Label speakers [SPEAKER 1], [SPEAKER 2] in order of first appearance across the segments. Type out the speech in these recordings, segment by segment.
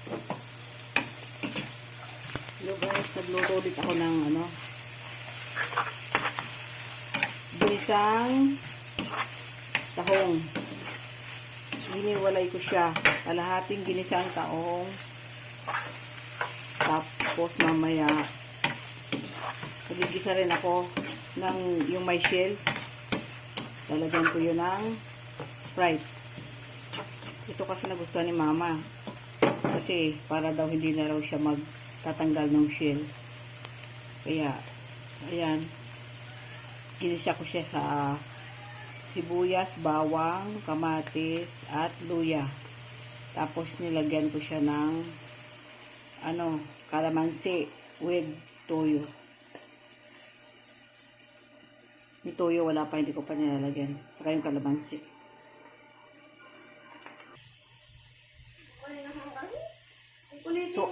[SPEAKER 1] Hello guys, nagluto ulit ako ng ginisang tahong. Hiniwalay ko siya. Kalahating ginisang tahong. Tapos mamaya magigisa rin ako ng yung may shell. Lalagyan ko yun ng Sprite. Ito kasi nagustuhan ni mama. Kasi para daw hindi na raw siya magtatanggal ng shell. Kaya, ayan. Ginisa ko siya sa sibuyas, bawang, kamatis, at luya. Tapos nilagyan ko siya ng kalamansi with toyo. Yung toyo wala pa, hindi ko pa nilalagyan. Saka yung kalamansi. So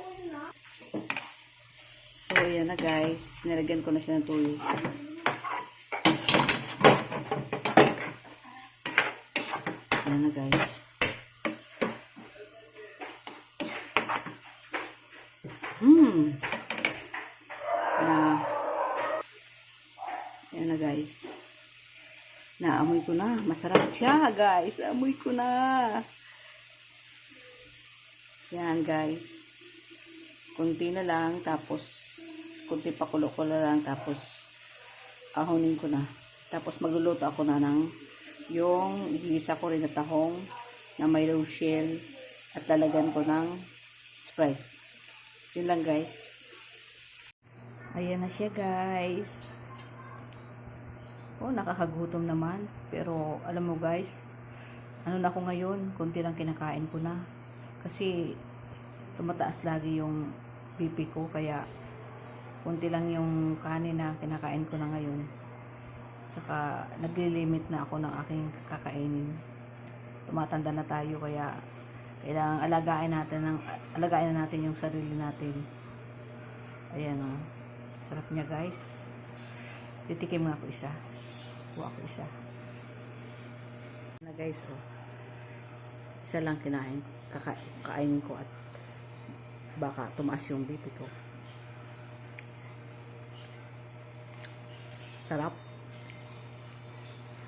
[SPEAKER 1] ayan na guys. Nilagyan ko na siya ng toyo. Ayan na guys. Ayan na guys. Naamoy ko na. Masarap siya guys. Naamoy ko na. Yan guys. Kunti na lang. Tapos kunti pakulo ko na lang. Tapos ahunin ko na. Tapos magluluto ako na ng yung igisa ko rin na tahong na may low shell at lalagyan ko ng Sprite. Yun lang guys. Ayan na siya guys. Oh, nakakagutom naman. Pero, alam mo guys, ano na ako ngayon, konti lang kinakain ko na. Kasi, tumataas lagi yung BP ko, kaya, konti lang yung kanin na kinakain ko na ngayon. Saka, naglilimit na ako ng aking kakainin. Tumatanda na tayo, kaya, kailangang alagain na natin yung sarili natin. Ayan o. Sarap niya guys. Titikim nga ako isa. Kuha ko isa. Na guys, oh. Isa lang kakainin ko at baka tumaas yung BP ko. Sarap.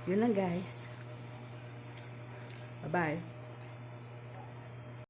[SPEAKER 1] Yun lang guys. Bye-bye.